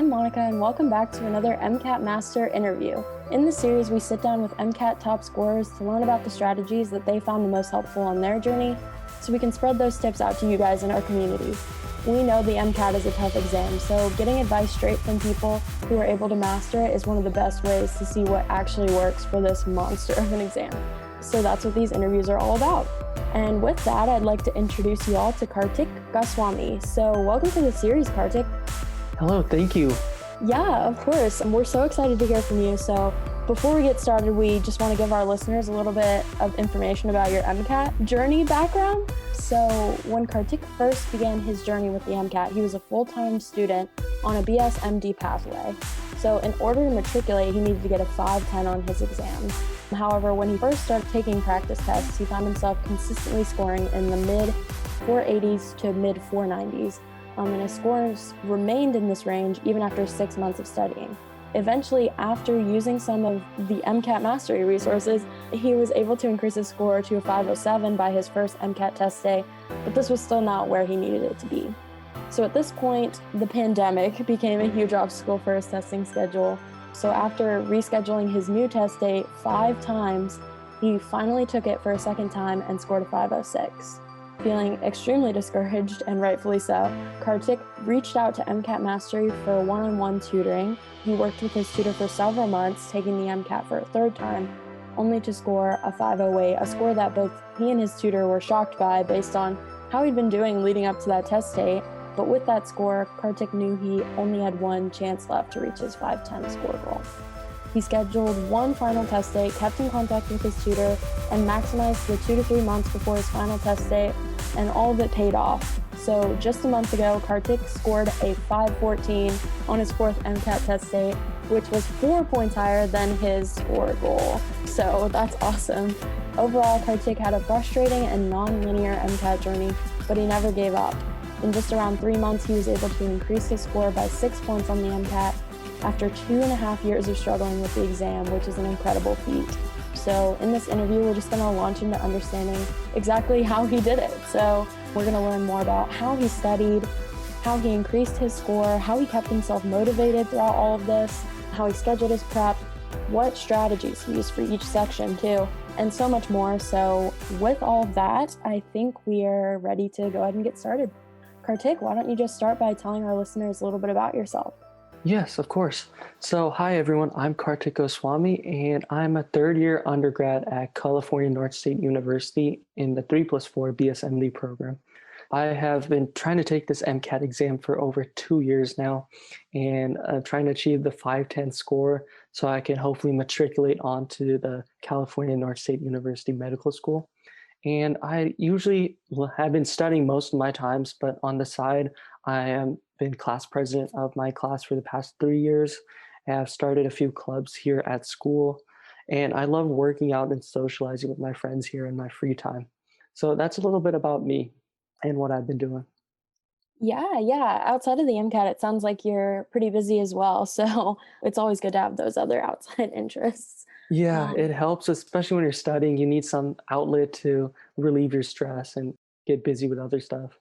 I'm Monica, and welcome back to another MCAT Master interview. In this series, we sit down with MCAT top scorers to learn about the strategies that they found the most helpful on their journey, so we can spread those tips out to you guys in our community. We know the MCAT is a tough exam, so getting advice straight from people who are able to master it is one of the best ways to see what actually works for this monster of an exam. So that's what these interviews are all about. And with that, I'd like to introduce you all to Kartik Goswami. So welcome to the series, Kartik. Hello, thank you. Yeah, of course. And we're so excited to hear from you. So before we get started, we just want to give our listeners a little bit of information about your MCAT journey background. So when Kartik first began his journey with the MCAT, he was a full-time student on a BS MD pathway. So in order to matriculate, he needed to get a 510 on his exam. However, when he first started taking practice tests, he found himself consistently scoring in the mid 480s to mid 490s. And his scores remained in this range even after 6 months of studying. Eventually, after using some of the MCAT mastery resources, he was able to increase his score to a 507 by his first MCAT test day, but this was still not where he needed it to be. So at this point, the pandemic became a huge obstacle for his testing schedule. So after rescheduling his new test date 5 times, he finally took it for a second time and scored a 506. Feeling extremely discouraged, and rightfully so, Kartik reached out to MCAT Mastery for one-on-one tutoring. He worked with his tutor for several months, taking the MCAT for a third time, only to score a 508, a score that both he and his tutor were shocked by based on how he'd been doing leading up to that test date. But with that score, Kartik knew he only had one chance left to reach his 510 score goal. He scheduled one final test date, kept in contact with his tutor, and maximized the 2 to 3 months before his final test date, and all of it paid off. So just a month ago, Kartik scored a 514 on his 4th MCAT test date, which was 4 points higher than his score goal. So that's awesome. Overall, Kartik had a frustrating and non-linear MCAT journey, but he never gave up. In just around 3 months, he was able to increase his score by 6 points on the MCAT after 2.5 years of struggling with the exam, which is an incredible feat. So in this interview, we're just going to launch into understanding exactly how he did it. So we're going to learn more about how he studied, how he increased his score, how he kept himself motivated throughout all of this, how he scheduled his prep, what strategies he used for each section too, and so much more. So with all of that, I think we are ready to go ahead and get started. Kartik, why don't you just start by telling our listeners a little bit about yourself? Yes, of course. So, hi everyone, I'm Kartik Goswami, and I'm a third-year undergrad at California North State University in the 3+4 BSMD program. I have been trying to take this MCAT exam for over 2 years now, and trying to achieve the 510 score so I can hopefully matriculate onto the California North State University Medical School. And I usually have been studying most of my times, but on the side, I am been class president of my class for the past 3 years. I have started a few clubs here at school, and I love working out and socializing with my friends here in my free time. So that's a little bit about me and what I've been doing. Yeah. Outside of the MCAT, it sounds like you're pretty busy as well. So it's always good to have those other outside interests. Yeah, Um, it helps, especially when you're studying. You need some outlet to relieve your stress and get busy with other stuff.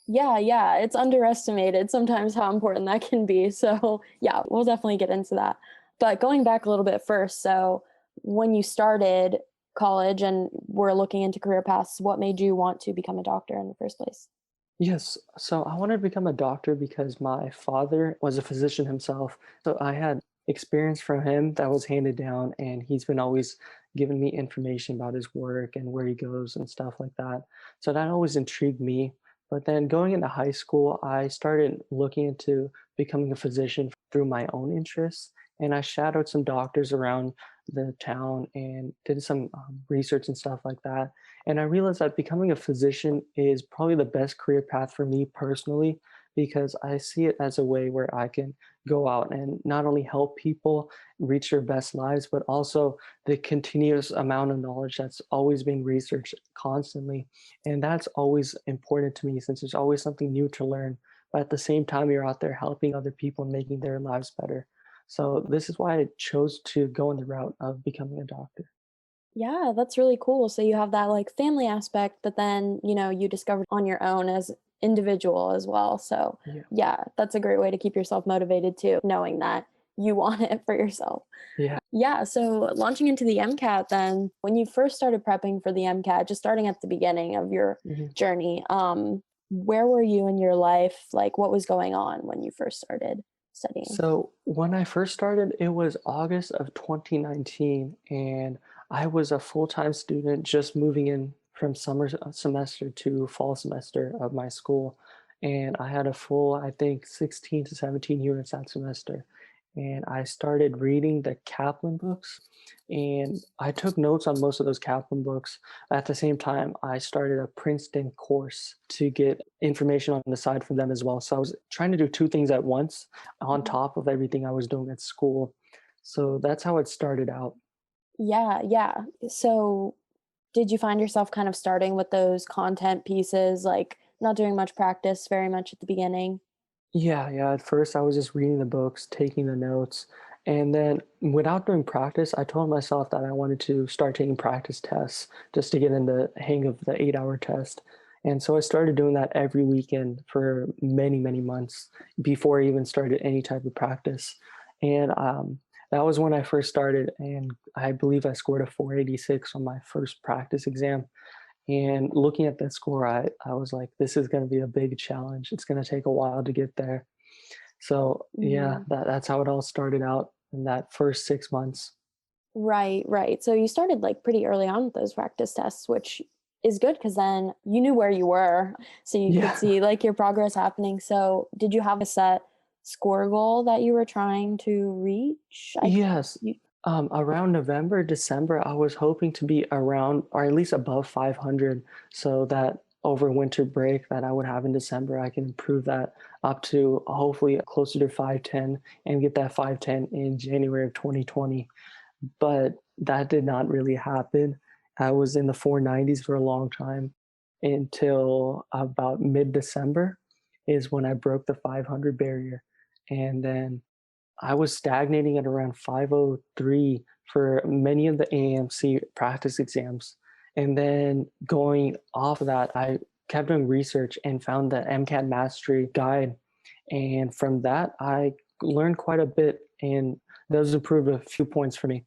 yeah, it's underestimated sometimes how important that can be. So yeah, we'll definitely get into that. But going back a little bit first, so when you started college and were looking into career paths, what made you want to become a doctor in the first place? Yes. So I wanted to become a doctor because my father was a physician himself. So I had experience from him that was handed down, and he's been always giving me information about his work and where he goes and stuff like that. So that always intrigued me. But then going into high school, I started looking into becoming a physician through my own interests. And I shadowed some doctors around the town and did some research and stuff like that. And I realized that becoming a physician is probably the best career path for me personally, because I see it as a way where I can go out and not only help people reach their best lives, but also the continuous amount of knowledge that's always being researched constantly. And that's always important to me since there's always something new to learn. But at the same time, you're out there helping other people and making their lives better. So this is why I chose to go in the route of becoming a doctor. Yeah, that's really cool. So you have that like family aspect, but then, you discovered on your own as individual as well. So, Yeah. yeah, that's a great way to keep yourself motivated too, knowing that you want it for yourself. Yeah. Yeah, so launching into the MCAT then, when you first started prepping for the MCAT, just starting at the beginning of your Mhm. journey, where were you in your life? Like, what was going on when you first started studying? So when I first started, it was August of 2019, and I was a full-time student just moving in from semester to fall semester of my school. And I had a full, I think, 16 to 17 units that semester. And I started reading the Kaplan books, and I took notes on most of those Kaplan books. At the same time, I started a Princeton course to get information on the side from them as well. So I was trying to do two things at once on Mhm. top of everything I was doing at school. So that's how it started out. Yeah, yeah. So, did you find yourself kind of starting with those content pieces, like not doing much practice very much at the beginning? Yeah, yeah. At first, I was just reading the books, taking the notes. And then without doing practice, I told myself that I wanted to start taking practice tests just to get in the hang of the 8 hour test. And so I started doing that every weekend for many, many months before I even started any type of practice. And that was when I first started. And I believe I scored a 486 on my first practice exam. And looking at that score, I was like, this is going to be a big challenge. It's going to take a while to get there. So yeah, Mhm. that's how it all started out in that first 6 months. Right, right. So you started like pretty early on with those practice tests, which is good because then you knew where you were. So you could Yeah. see like your progress happening. So did you have a set score goal that you were trying to reach? Yes. You, Around November, December, I was hoping to be around or at least above 500 so that over winter break that I would have in December, I can improve that up to hopefully closer to 510 and get that 510 in January of 2020. But that did not really happen. I was in the 490s for a long time until about mid-December is when I broke the 500 barrier. And then I was stagnating at around 503 for many of the AMC practice exams. And then going off of that, I kept doing research and found the MCAT Mastery Guide. And from that, I learned quite a bit, and those improved a few points for me.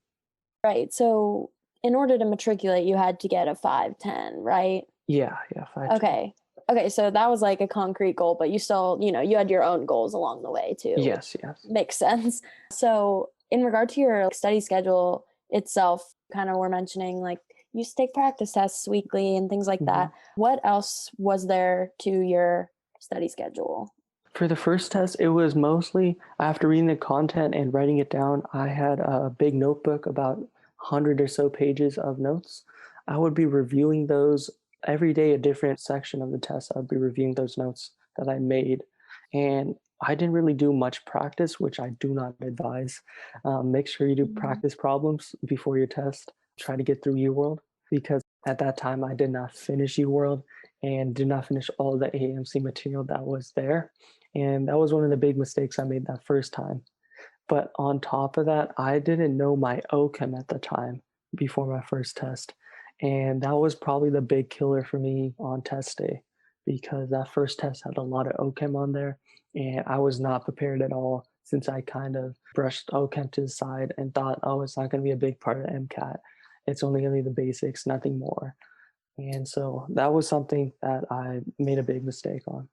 right. So in order to matriculate, you had to get a 510, right? Yeah, yeah, 510. Okay. Okay. So that was like a concrete goal, but you still, you had your own goals along the way too, which Yes, yes. makes sense. So in regard to your study schedule itself, kind of were mentioning like you used to take practice tests weekly and things like Mhm. that. What else was there to your study schedule? For the first test, it was mostly after reading the content and writing it down. I had a big notebook, about 100 or so pages of notes. I would be reviewing those every day, a different section of the test. I would be reviewing those notes that I made. And I didn't really do much practice, which I do not advise. Make sure you do Mhm. practice problems before your test. Try to get through UWorld because at that time I did not finish UWorld and did not finish all the AMC material that was there. And that was one of the big mistakes I made that first time. But on top of that, I didn't know my OChem at the time before my first test. And that was probably the big killer for me on test day because that first test had a lot of OChem on there. And I was not prepared at all since I kind of brushed OChem to the side and thought, oh, it's not going to be a big part of MCAT. It's only going to be the basics, nothing more. And so that was something that I made a big mistake on.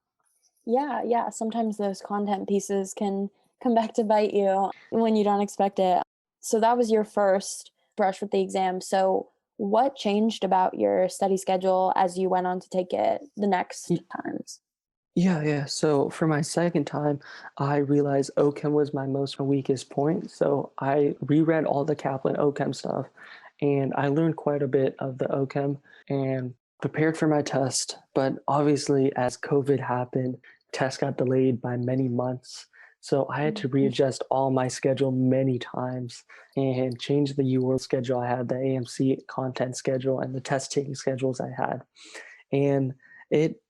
Yeah, yeah. Sometimes those content pieces can come back to bite you when you don't expect it. So that was your first brush with the exam. So what changed about your study schedule as you went on to take it the next times? Yeah, yeah. So for my second time, I realized OChem was my most weakest point. So I reread all the Kaplan OChem stuff and I learned quite a bit of the OChem and prepared for my test. But obviously, as COVID happened, test got delayed by many months. So I had to Mhm. readjust all my schedule many times and change the UWorld schedule I had, the AMC content schedule, and the test taking schedules I had. And it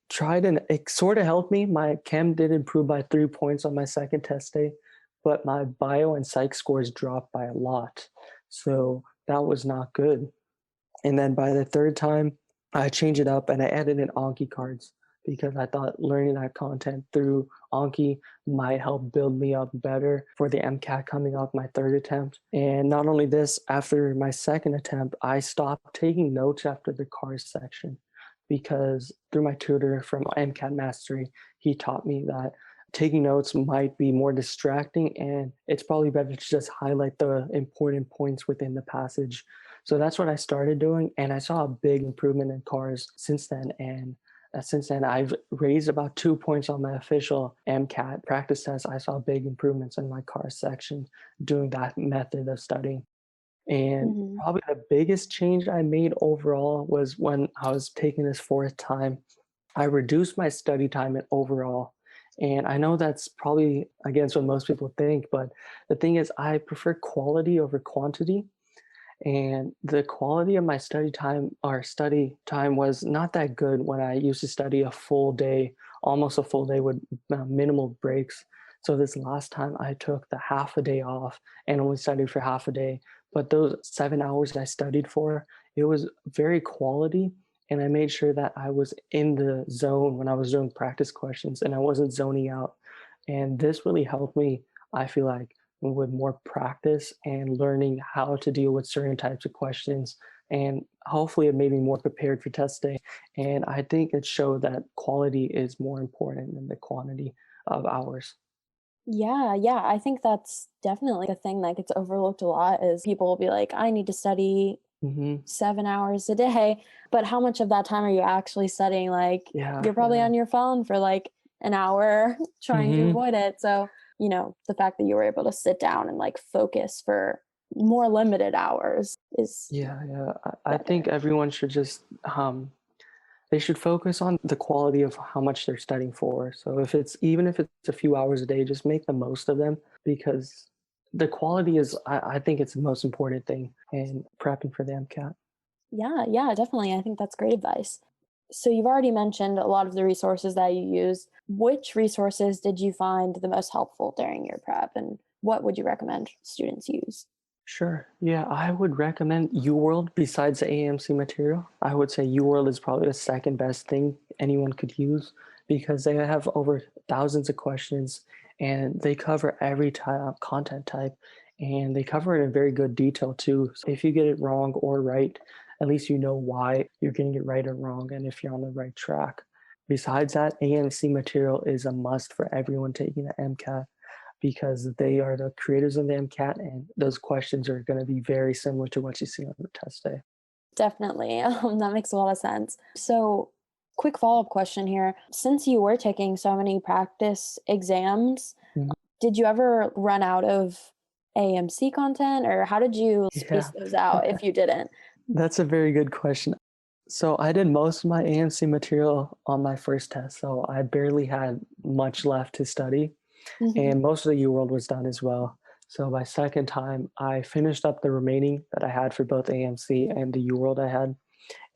sort of helped me. My chem did improve by 3 points on my second test day, but my bio and psych scores dropped by a lot. So that was not good. And then by the third time, I changed it up and I added in Anki cards because I thought learning that content through Anki might help build me up better for the MCAT coming up my third attempt. And not only this, after my second attempt, I stopped taking notes after the cars section because through my tutor from MCAT Mastery, he taught me that taking notes might be more distracting and it's probably better to just highlight the important points within the passage. So that's what I started doing, and I saw a big improvement in cars since then. And since then, I've raised about 2 points on my official MCAT practice test. I saw big improvements in my car section doing that method of studying. And Hmm. probably the biggest change I made overall was when I was taking this fourth time. I reduced my study time overall. And I know that's probably against what most people think, but the thing is, I prefer quality over quantity. And the quality of my study time was not that good when I used to study a full day, almost a full day with minimal breaks. So this last time I took the half a day off and only studied for half a day. But those 7 hours I studied for, it was very quality. And I made sure that I was in the zone when I was doing practice questions and I wasn't zoning out. And this really helped me, I feel like, with more practice and learning how to deal with certain types of questions. And hopefully it made me more prepared for test day. And I think it showed that quality is more important than the quantity of hours. Yeah, yeah. I think that's definitely a thing that gets overlooked a lot is people will be like, I need to study Hmm. 7 hours a day. But how much of that time are you actually studying? Like, Yeah, you're probably yeah. on your phone for like an hour trying to Hmm. avoid it. So, the fact that you were able to sit down and like focus for more limited hours is Yeah, yeah. I think better. everyone should just they should focus on the quality of how much they're studying for. So if it's a few hours a day, just make the most of them because the quality is I think it's the most important thing in prepping for the MCAT. Yeah, yeah, definitely. I think that's great advice. So, you've already mentioned a lot of the resources that you use. Which resources did you find the most helpful during your prep, and what would you recommend students use? Sure. Yeah, I would recommend UWorld besides the AMC material. I would say UWorld is probably the second best thing anyone could use because they have over thousands of questions and they cover every type content type and they cover it in very good detail too. So if you get it wrong or right, at least you know why you're getting it right or wrong and if you're on the right track. Besides that, AMC material is a must for everyone taking the MCAT because they are the creators of the MCAT, and those questions are going to be very similar to what you see on the test day. Definitely. That makes a lot of sense. So, quick follow up question here. Since you were taking so many practice exams, Mhm. did you ever run out of AMC content, or how did you space Yeah, those out if you didn't? that's a very good question. So I did most of my AMC material on my first test, so I barely had much left to study, Hmm. and most of the UWorld was done as well. So by second time, I finished up the remaining that I had for both AMC and the UWorld I had,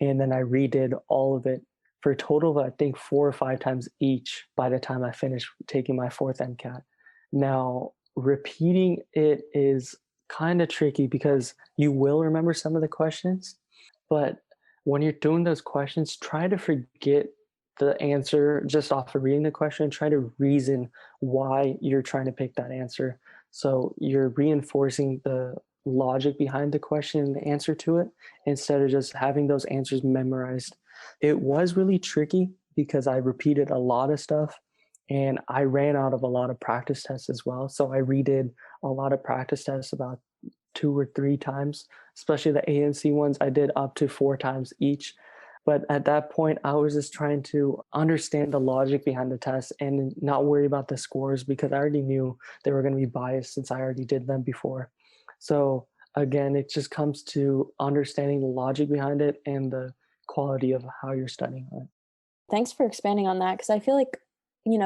and then I redid all of it for a total of I think 4 or 5 times each by the time I finished taking my fourth MCAT. Now, repeating it is kind of tricky because you will remember some of the questions, but when you're doing those questions, try to forget the answer just off of reading the question. Try to reason why you're trying to pick that answer. So you're reinforcing the logic behind the question and the answer to it instead of just having those answers memorized. It was really tricky because I repeated a lot of stuff and I ran out of a lot of practice tests as well. So I redid a lot of practice tests about 2 or 3 times, especially the ANC ones. I did up to 4 times each. But at that point, I was just trying to understand the logic behind the test and not worry about the scores because I already knew they were going to be biased since I already did them before. So again, it just comes to understanding the logic behind it and the quality of how you're studying it. Thanks for expanding on that because I feel like,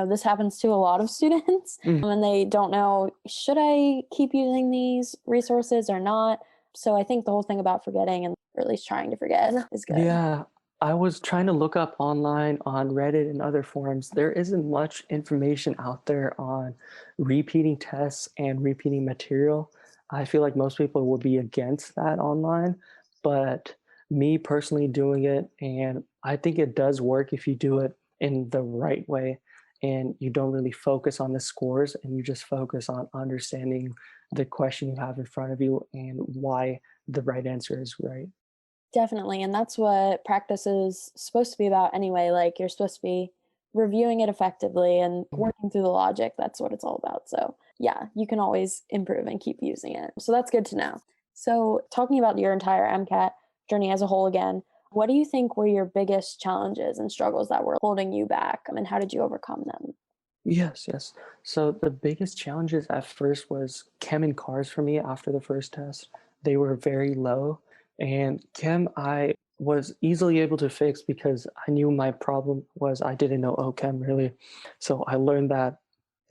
this happens to a lot of students Mm. and they don't know, should I keep using these resources or not? So I think the whole thing about forgetting and or at least trying to forget is good. Yeah, I was trying to look up online on Reddit and other forums. There isn't much information out there on repeating tests and repeating material. I feel like most people would be against that online, but me personally doing it, and I think it does work if you do it in the right way. And you don't really focus on the scores and you just focus on understanding the question you have in front of you and why the right answer is right. Definitely. And that's what practice is supposed to be about anyway. Like you're supposed to be reviewing it effectively and Mhm. working through the logic. That's what it's all about. So, yeah, you can always improve and keep using it. So, that's good to know. So, talking about your entire MCAT journey as a whole again, what do you think were your biggest challenges and struggles that were holding you back? And how did you overcome them? Yes, yes. So the biggest challenges at first was chem and cars for me after the first test. They were very low. And chem I was easily able to fix because I knew my problem was I didn't know OChem really. So I learned that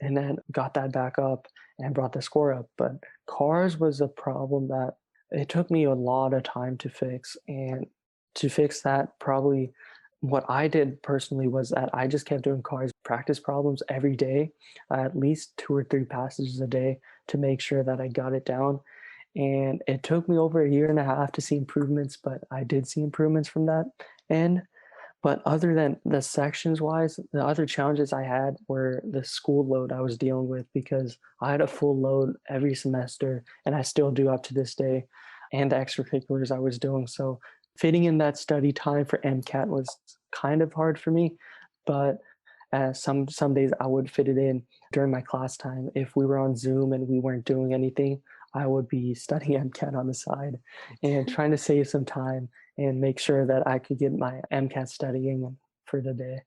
and then got that back up and brought the score up. But cars was a problem that it took me a lot of time to fix. And to fix that, probably what I did personally was that I just kept doing cars practice problems every day, at least 2 or 3 passages a day to make sure that I got it down. And it took me over a year and a half to see improvements, but I did see improvements from that end. But other than the sections wise, the other challenges I had were the school load I was dealing with because I had a full load every semester and I still do up to this day, and the extracurriculars I was doing. So fitting in that study time for MCAT was kind of hard for me, but some days I would fit it in during my class time. If we were on Zoom and we weren't doing anything, I would be studying MCAT on the side and trying to save some time and make sure that I could get my MCAT studying for the day.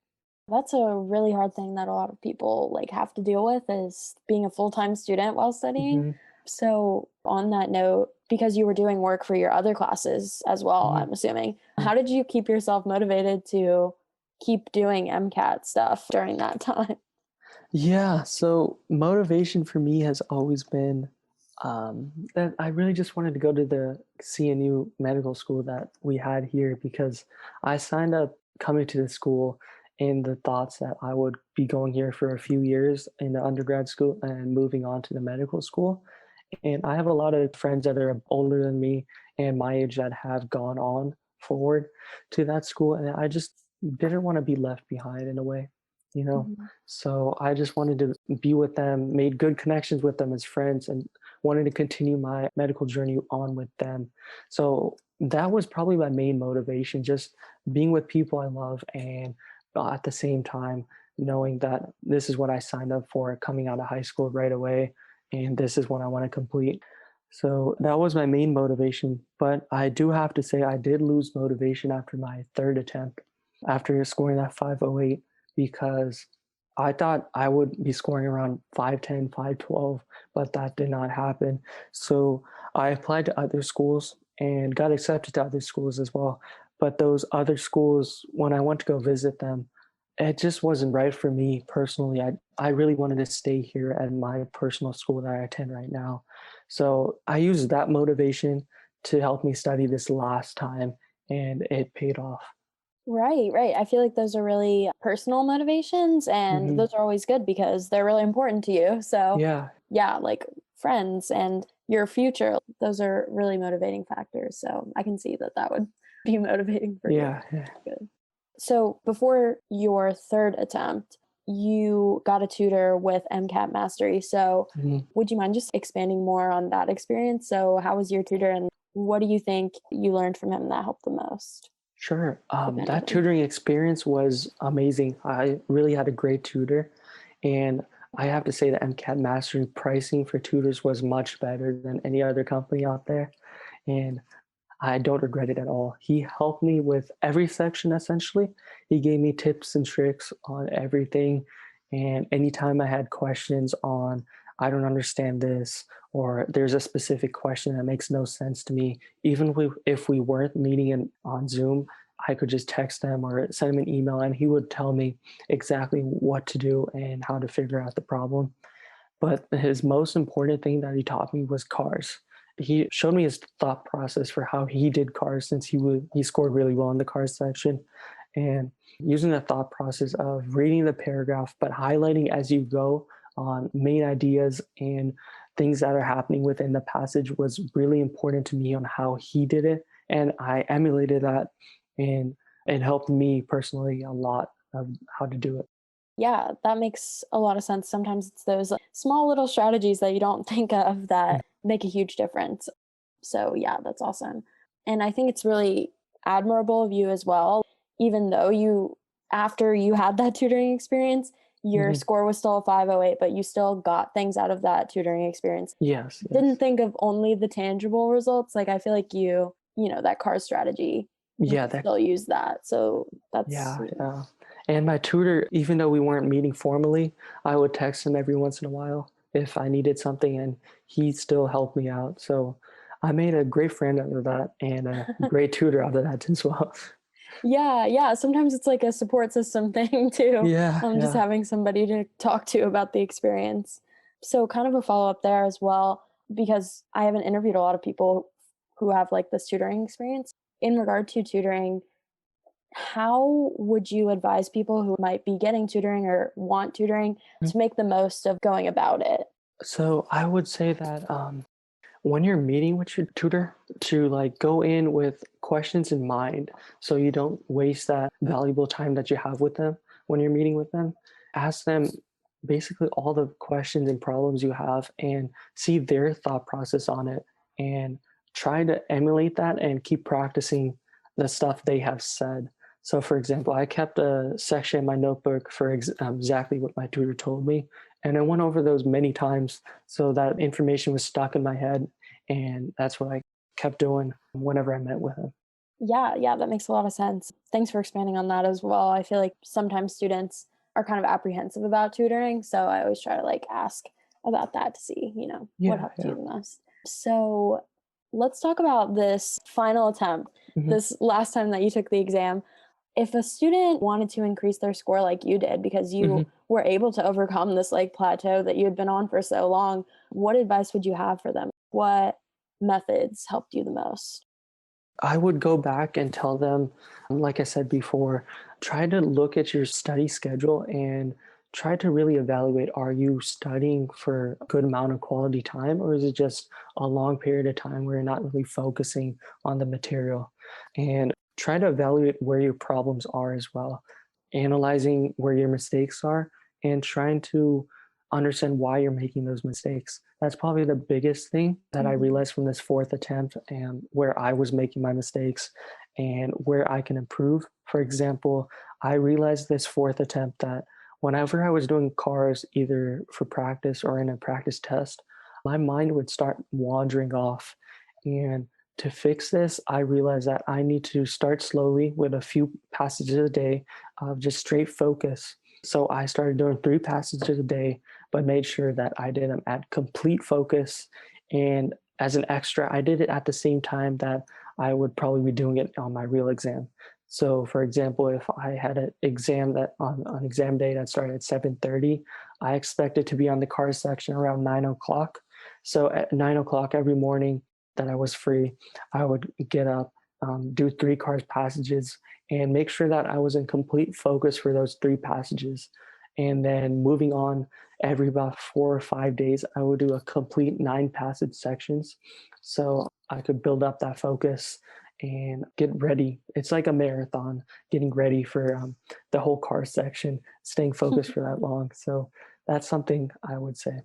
That's a really hard thing that a lot of people like have to deal with is being a full-time student while studying. Mhm, So, on that note, because you were doing work for your other classes as well, mhm, I'm assuming, mhm. how did you keep yourself motivated to keep doing MCAT stuff during that time? Yeah, so motivation for me has always been that I really just wanted to go to the CNU medical school that we had here because I signed up coming to the school in the thoughts that I would be going here for a few years in the undergrad school and moving on to the medical school. And I have a lot of friends that are older than me and my age that have gone on forward to that school. And I just didn't want to be left behind in a way, you know? Mhm. So I just wanted to be with them, made good connections with them as friends, and wanted to continue my medical journey on with them. So that was probably my main motivation, just being with people I love and at the same time knowing that this is what I signed up for coming out of high school right away and this is what I want to complete. So that was my main motivation. But I do have to say, I did lose motivation after my third attempt, after scoring that 508, because I thought I would be scoring around 510, 512, but that did not happen. So I applied to other schools and got accepted to other schools as well. But those other schools, when I went to go visit them, it just wasn't right for me personally. I really wanted to stay here at my personal school that I attend right now. So I used that motivation to help me study this last time, and it paid off. Right, right. I feel like those are really personal motivations, and Hmm. those are always good because they're really important to you. So, Yeah, yeah, like friends and your future, those are really motivating factors. So, I can see that that would be motivating for you. yeah, yeah. Good. So, before your third attempt, you got a tutor with MCAT Mastery. So, Mhm. would you mind just expanding more on that experience? So, how was your tutor, and what do you think you learned from him that helped the most, Sure. if That anything? tutoring experience was amazing. I really had a great tutor, and I have to say that MCAT Mastery pricing for tutors was much better than any other company out there. And I don't regret it at all. He helped me with every section essentially. He gave me tips and tricks on everything. And anytime I had questions on, I don't understand this, or there's a specific question that makes no sense to me, even if we weren't meeting on Zoom, I could just text him or send him an email and he would tell me exactly what to do and how to figure out the problem. But his most important thing that he taught me was cars. He showed me his thought process for how he did cars since he scored really well in the cars section. And using the thought process of reading the paragraph, but highlighting as you go on main ideas and things that are happening within the passage was really important to me on how he did it. And I emulated that and it helped me personally a lot of how to do it. Yeah, that makes a lot of sense. Sometimes it's those small little strategies that you don't think of Mm. that make a huge difference. So, yeah, that's awesome. And I think it's really admirable of you as well, even though after you had that tutoring experience, your Mhm. score was still a 508, but you still got things out of that tutoring experience. Yes, Didn't yes. think of only the tangible results. Like, I feel like that car strategy, you Yeah, could that still use that. So that's, yeah, yeah. And my tutor, even though we weren't meeting formally, I would text him every once in a while if I needed something, and he still helped me out. So I made a great friend out of that and a great tutor out of that as well. yeah, yeah. Sometimes it's like a support system thing too. Yeah, Just yeah. having somebody to talk to about the experience. So kind of a follow up there as well, because I haven't interviewed a lot of people who have like this tutoring experience. In regard to tutoring, how would you advise people who might be getting tutoring or want tutoring to make the most of going about it? So I would say that when you're meeting with your tutor, to like go in with questions in mind so you don't waste that valuable time that you have with them when you're meeting with them. Ask them basically all the questions and problems you have and see their thought process on it, and try to emulate that and keep practicing the stuff they have said. So, for example, I kept a section in my notebook for exactly what my tutor told me, and I went over those many times so that information was stuck in my head, and that's what I kept doing whenever I met with him. Yeah, yeah, that makes a lot of sense. Thanks for expanding on that as well. I feel like sometimes students are kind of apprehensive about tutoring, so I always try to like ask about that to see, what Yeah, helped you yeah. the most. So, let's talk about this final attempt, Mhm, this last time that you took the exam. If a student wanted to increase their score like you did because mhm. you were able to overcome this like plateau that you had been on for so long, what advice would you have for them? What methods helped you the most? I would go back and tell them, like I said before, try to look at your study schedule and try to really evaluate, are you studying for a good amount of quality time, or is it just a long period of time where you're not really focusing on the material? And try to evaluate where your problems are as well, analyzing where your mistakes are and trying to understand why you're making those mistakes. That's probably the biggest thing that I Mhm. realized from this fourth attempt, and where I was making my mistakes and where I can improve. For example, I realized this fourth attempt that whenever I was doing cars, either for practice or in a practice test, my mind would start wandering off. And to fix this, I realized that I need to start slowly with a few passages a day of just straight focus. So I started doing 3 passages a day, but made sure that I did them at complete focus. And as an extra, I did it at the same time that I would probably be doing it on my real exam. So, for example, if I had an exam that on exam day that started at 7:30, I expected to be on the car section around 9 o'clock. So at 9 o'clock every morning that I was free, I would get up, do 3 cars passages, and make sure that I was in complete focus for those 3 passages. And then moving on, every about 4 or 5 days, I would do a complete 9 passage sections. So I could build up that focus and get ready. It's like a marathon, getting ready for the whole car section, staying focused for that long. So that's something I would say.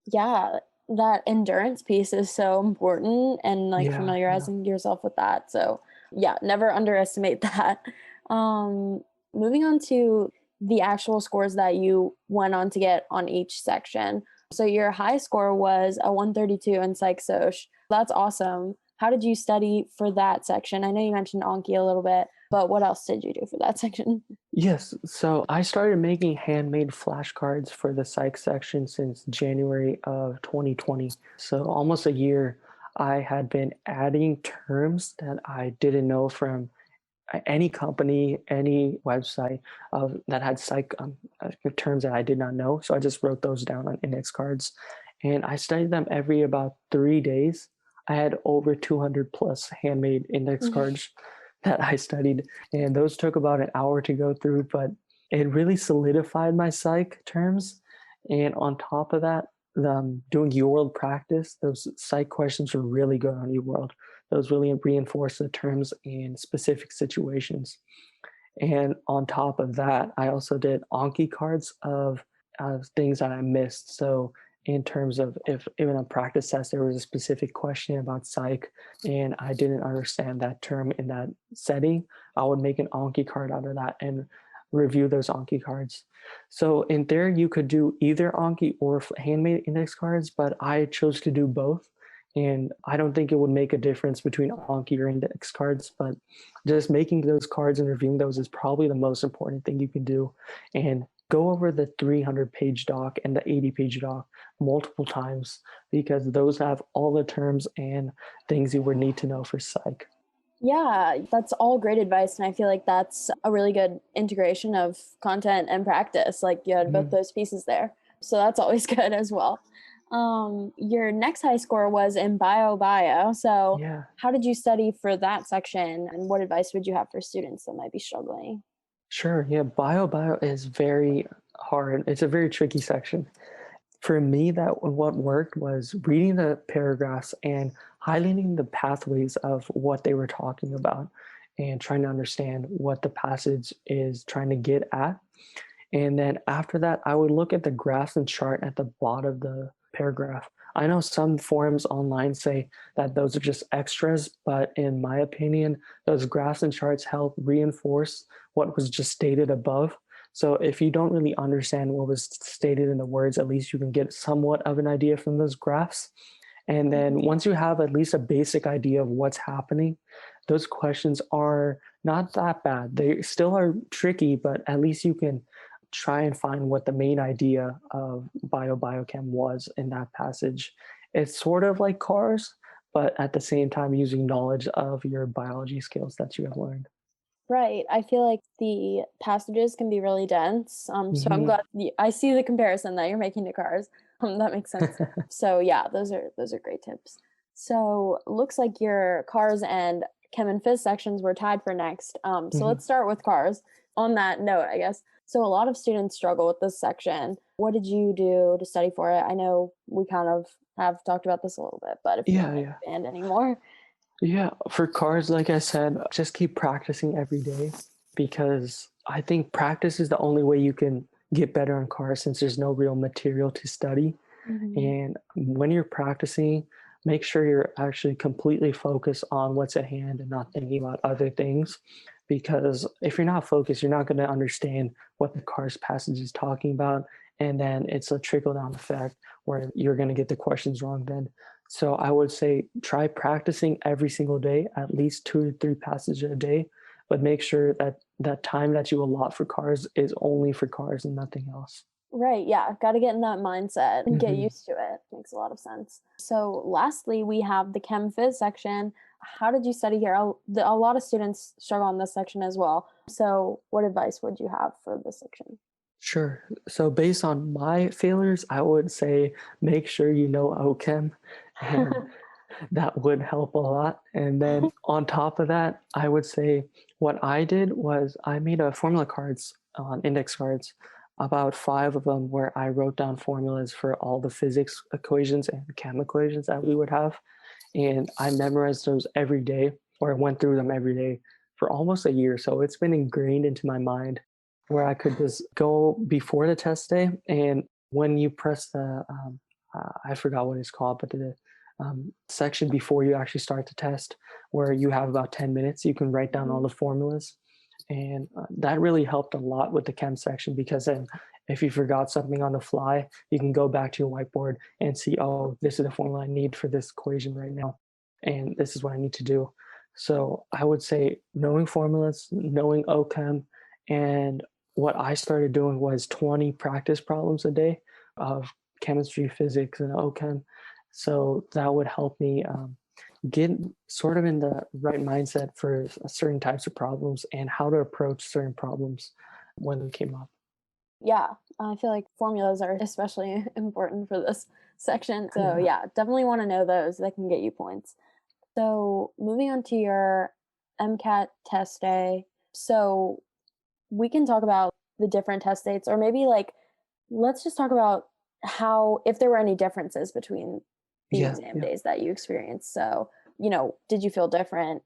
Yeah, that endurance piece is so important and like Yeah, yeah. familiarizing yourself with that. So, yeah, never underestimate that. Um Moving on to the actual scores that you went on to get on each section. So your high score was a 132 in psych soc. That's awesome. How did you study for that section? I know you mentioned Anki a little bit, but what else did you do for that section? Yes, so I started making handmade flashcards for the psych section since January of 2020. So almost a year, I had been adding terms that I didn't know from any company, any website that had psych terms that I did not know. So I just wrote those down on index cards, and I studied them every about 3 days. I had over 200 plus handmade index cards that I studied, and those took about an hour to go through, but it really solidified my psych terms. And on top of that, doing UWorld practice, those psych questions were really good on UWorld. Those really reinforce the terms in specific situations. And on top of that, I also did Anki cards of things that I missed. So in terms of if even a practice test, there was a specific question about psych and I didn't understand that term in that setting, I would make an Anki card out of that and review those Anki cards. So in there, you could do either Anki or handmade index cards, but I chose to do both. And I don't think it would make a difference between Anki or index cards, but just making those cards and reviewing those is probably the most important thing you can do. And go over the 300-page doc and the 80-page doc multiple times because those have all the terms and things you would need to know for psych. Yeah, that's all great advice. And I feel like that's a really good integration of content and practice. Like you had both Mhm. those pieces there. So that's always good as well. Your next high score was in bio. So Yeah. how did you study for that section? And what advice would you have for students that might be struggling? Sure. Yeah. Bio is very hard. It's a very tricky section. For me, that what worked was reading the paragraphs and highlighting the pathways of what they were talking about and trying to understand what the passage is trying to get at. And then after that, I would look at the graphs and chart at the bottom of the paragraph. I know some forums online say that those are just extras, but in my opinion, those graphs and charts help reinforce what was just stated above. So if you don't really understand what was stated in the words, at least you can get somewhat of an idea from those graphs. And then Mhm. once you have at least a basic idea of what's happening, those questions are not that bad. They still are tricky, but at least you can try and find what the main idea of biochem was in that passage. It's sort of like cars, but at the same time using knowledge of your biology skills that you have learned. Right. I feel like the passages can be really dense. So I'm Hmm. glad I see the comparison that you're making to cars. That makes sense. So yeah, those are great tips. So looks like your cars and chem and phys sections were tied for next. So Hmm. let's start with cars. On that note, I guess. So a lot of students struggle with this section. What did you do to study for it? I know we kind of have talked about this a little bit, but if you want Yeah, to yeah. expand anymore. Yeah, for cars, like I said, just keep practicing every day because I think practice is the only way you can get better on cars since there's no real material to study. Mhm. And when you're practicing, make sure you're actually completely focused on what's at hand and not thinking about other things. Because if you're not focused, you're not going to understand what the car's passage is talking about. And then it's a trickle down effect where you're going to get the questions wrong then. So I would say try practicing every single day, at least 2 to 3 passages a day, but make sure that that time that you allot for cars is only for cars and nothing else. Right, yeah, gotta get in that mindset and get Hmm. used to it. Makes a lot of sense. So lastly, we have the Chem Phys section. How did you study here? A lot of students struggle in this section as well. So what advice would you have for this section? Sure. So based on my failures, I would say make sure you know OChem, and that would help a lot. And then on top of that, I would say what I did was I made a formula cards on index cards, about 5 of them where I wrote down formulas for all the physics equations and chem equations that we would have. And I memorized those every day or went through them every day for almost a year. So it's been ingrained into my mind where I could just go before the test day. And when you press the, I forgot what it's called, but the section before you actually start the test, where you have about 10 minutes, you can write down all Mhm. the formulas. And that really helped a lot with the chem section because then if you forgot something on the fly, you can go back to your whiteboard and see, oh, this is the formula I need for this equation right now. And this is what I need to do. So I would say knowing formulas, knowing OChem, and what I started doing was 20 practice problems a day of chemistry, physics, and OChem. So that would help me get sort of in the right mindset for certain types of problems and how to approach certain problems when they came up. Yeah, I feel like formulas are especially important for this section. So Yeah. yeah, definitely want to know those. That can get you points. So moving on to your MCAT test day. So we can talk about the different test dates, or maybe like let's just talk about how, if there were any differences between the Yeah. exam Yeah. days that you experienced. So, did you feel different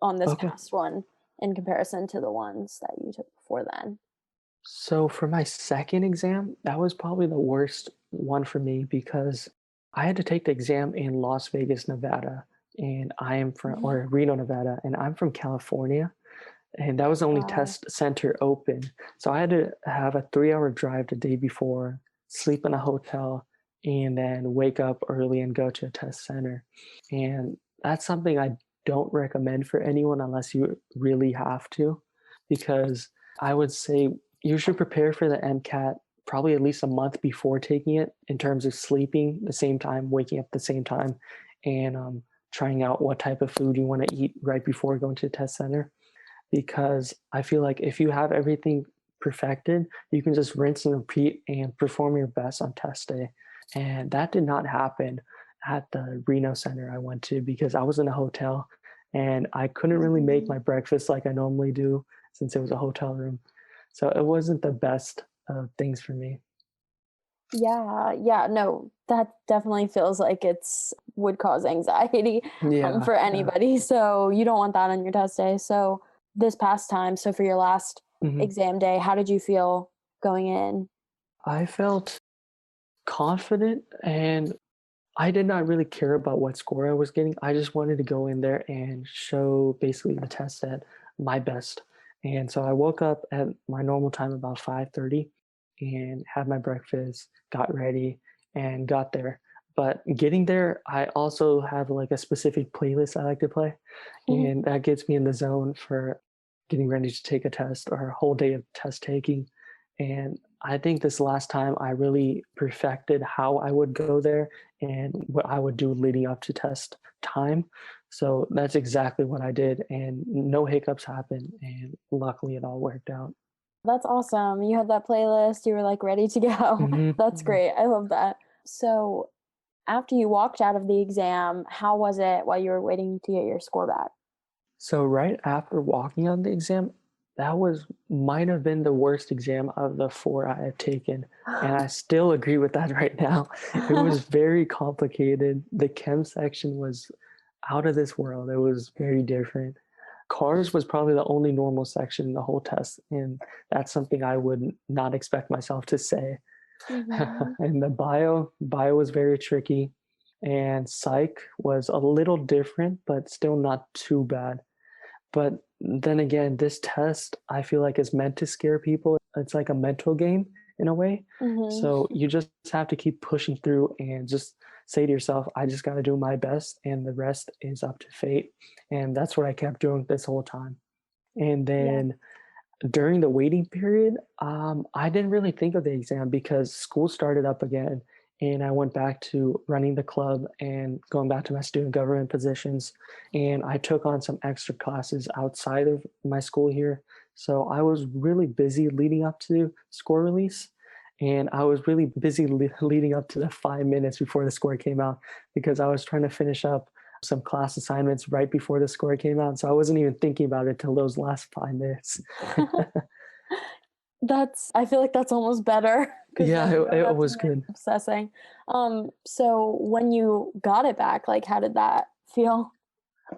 on this Okay. past one? in comparison to the ones that you took before then? So for my second exam, that was probably the worst one for me because I had to take the exam in Las Vegas, Nevada, and I am from, Mhm. or Reno, Nevada, and I'm from California. And that was the only Wow. test center open. So I had to have a 3 hour drive the day before, sleep in a hotel, and then wake up early and go to a test center. And that's something I don't recommend for anyone unless you really have to, because I would say you should prepare for the MCAT probably at least a month before taking it in terms of sleeping the same time, waking up the same time, and trying out what type of food you want to eat right before going to the test center, because I feel like if you have everything perfected, you can just rinse and repeat and perform your best on test day. And that did not happen at the Reno Center I went to because I was in a hotel and I couldn't really make Mhm. my breakfast like I normally do since it was a hotel room. So it wasn't the best of things for me. Yeah, yeah, no, that definitely feels like it's would cause anxiety Yeah, for yeah. anybody. So you don't want that on your test day. So this past time, so for your last Mhm. exam day, how did you feel going in? I felt confident and I did not really care about what score I was getting. I just wanted to go in there and show basically the test at my best. And so I woke up at my normal time about 5:30 and had my breakfast, got ready and got there. But getting there, I also have like a specific playlist I like to play, and that gets me in the zone for getting ready to take a test or a whole day of test taking. And I think this last time I really perfected how I would go there and what I would do leading up to test time. So that's exactly what I did, and no hiccups happened, and luckily it all worked out. That's awesome. You had that playlist, you were like ready to go. That's Mhm. great. I love that. So after you walked out of the exam, how was it while you were waiting to get your score back? So right after walking on the exam, that was might have been the worst exam of the four I had taken. And I still agree with that right now. It was very complicated. The chem section was out of this world. It was very different. Cars was probably the only normal section in the whole test. And that's something I would not expect myself to say. Mhm. And the bio was very tricky. And psych was a little different, but still not too bad. But then again, this test, I feel like is meant to scare people. It's like a mental game in a way. Mhm. So you just have to keep pushing through and just say to yourself, I just got to do my best and the rest is up to fate. And that's what I kept doing this whole time. And Yeah. then during the waiting period, I didn't really think of the exam because school started up again, and I went back to running the club and going back to my student government positions. And I took on some extra classes outside of my school here. So I was really busy leading up to score release. And I was really busy leading up to the 5 minutes before the score came out because I was trying to finish up some class assignments right before the score came out. So I wasn't even thinking about it till those last 5 minutes. That's I feel like that's almost better because Yeah, then you don't it have to was be good. obsessing. So when you got it back, like, how did that feel?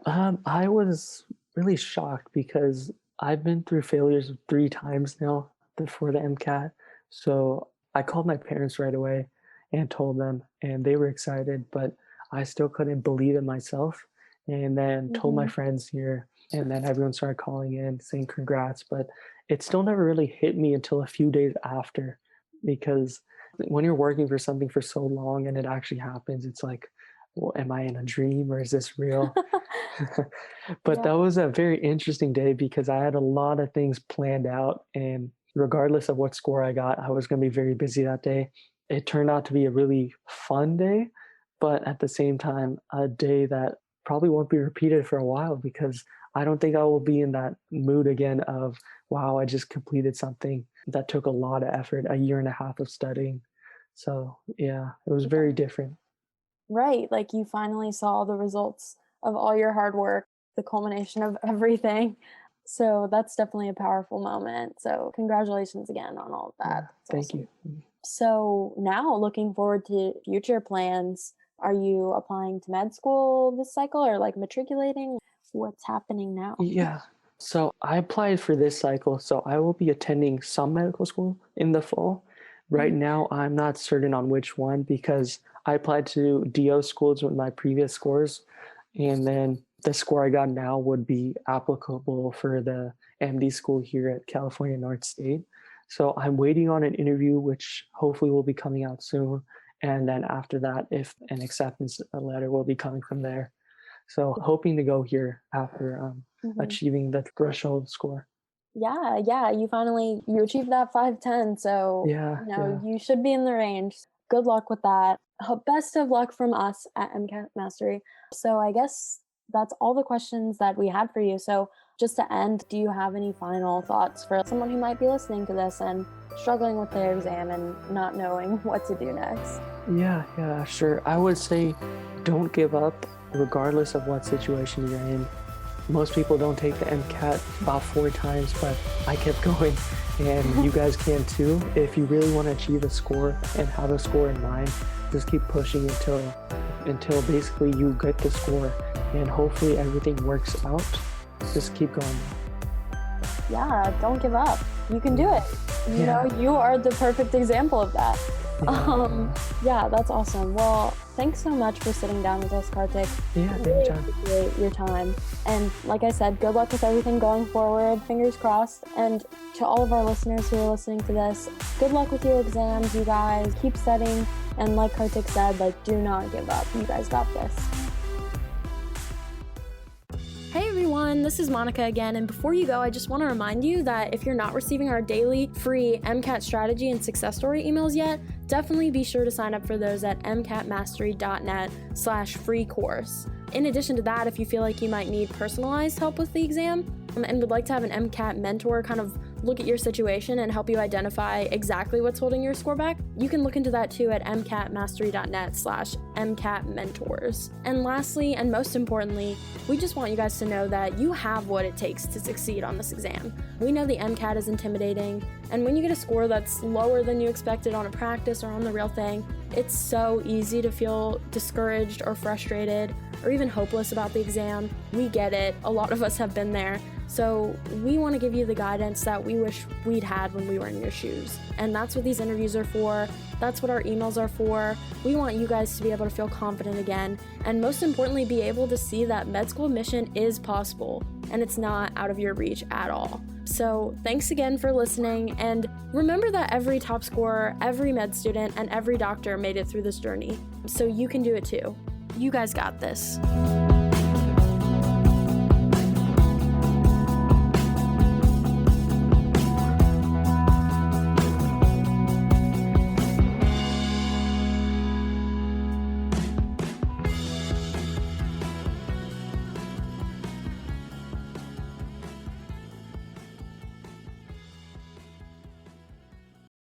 I was really shocked because I've been through failures 3 times now for the MCAT. So I called my parents right away and told them, and they were excited, but I still couldn't believe it myself. And then told my Mhm. friends here, and then everyone started calling in saying congrats. But it still never really hit me until a few days after, because when you're working for something for so long and it actually happens, it's like, well, am I in a dream or is this real? But Yeah. that was a very interesting day because I had a lot of things planned out, and regardless of what score I got, I was going to be very busy that day. It turned out to be a really fun day, but at the same time, a day that probably won't be repeated for a while because I don't think I will be in that mood again of, wow, I just completed something that took a lot of effort, a year and a half of studying. So, yeah, it was Yeah. very different. Right, like, you finally saw the results of all your hard work, the culmination of everything. So that's definitely a powerful moment. So congratulations again on all of that. Yeah, That's thank you. awesome. So now looking forward to future plans, are you applying to med school this cycle or, like, matriculating? What's happening now? Yeah. So I applied for this cycle, so I will be attending some medical school in the fall. Right Mhm. now, I'm not certain on which one because I applied to DO schools with my previous scores, and then the score I got now would be applicable for the MD school here at California North State. So I'm waiting on an interview, which hopefully will be coming out soon. And then after that, if an acceptance letter will be coming from there. So hoping to go here after Mhm. achieving the threshold score. Yeah, yeah, you achieved that 510, so, Yeah, yeah. you should be in the range. Good luck with that. Best of luck from us at MCAT Mastery. So I guess that's all the questions that we had for you. So just to end, do you have any final thoughts for someone who might be listening to this and struggling with their exam and not knowing what to do next? Yeah, sure. I would say don't give up regardless of what situation you're in. Most people don't take the MCAT about 4 times, but I kept going and you guys can too. If you really want to achieve a score and have a score in mind, just keep pushing until basically you get the score and hopefully everything works out. Just keep going. Yeah, don't give up. You can do it. Yeah. You are the perfect example of that. Yeah. Yeah, that's awesome. Well, thanks so much for sitting down with us, Kartik. Yeah, I really anytime. appreciate your time. And like I said, good luck with everything going forward. Fingers crossed. And to all of our listeners who are listening to this, good luck with your exams, you guys. Keep studying. And like Kartik said, do not give up. You guys got this. Hey everyone, this is Monica again, and before you go, I just want to remind you that if you're not receiving our daily free MCAT strategy and success story emails yet, definitely be sure to sign up for those at mcatmastery.net/free course. In addition to that, if you feel like you might need personalized help with the exam and would like to have an MCAT mentor kind of look at your situation and help you identify exactly what's holding your score back, you can look into that too at mcatmastery.net/mcatmentors. And lastly, and most importantly, we just want you guys to know that you have what it takes to succeed on this exam. We know the MCAT is intimidating, and when you get a score that's lower than you expected on a practice or on the real thing, it's so easy to feel discouraged or frustrated or even hopeless about the exam. We get it. A lot of us have been there. So we want to give you the guidance that we wish we'd had when we were in your shoes. And that's what these interviews are for. That's what our emails are for. We want you guys to be able to feel confident again. And most importantly, be able to see that med school admission is possible and it's not out of your reach at all. So thanks again for listening. And remember that every top scorer, every med student, and every doctor made it through this journey. So you can do it too. You guys got this.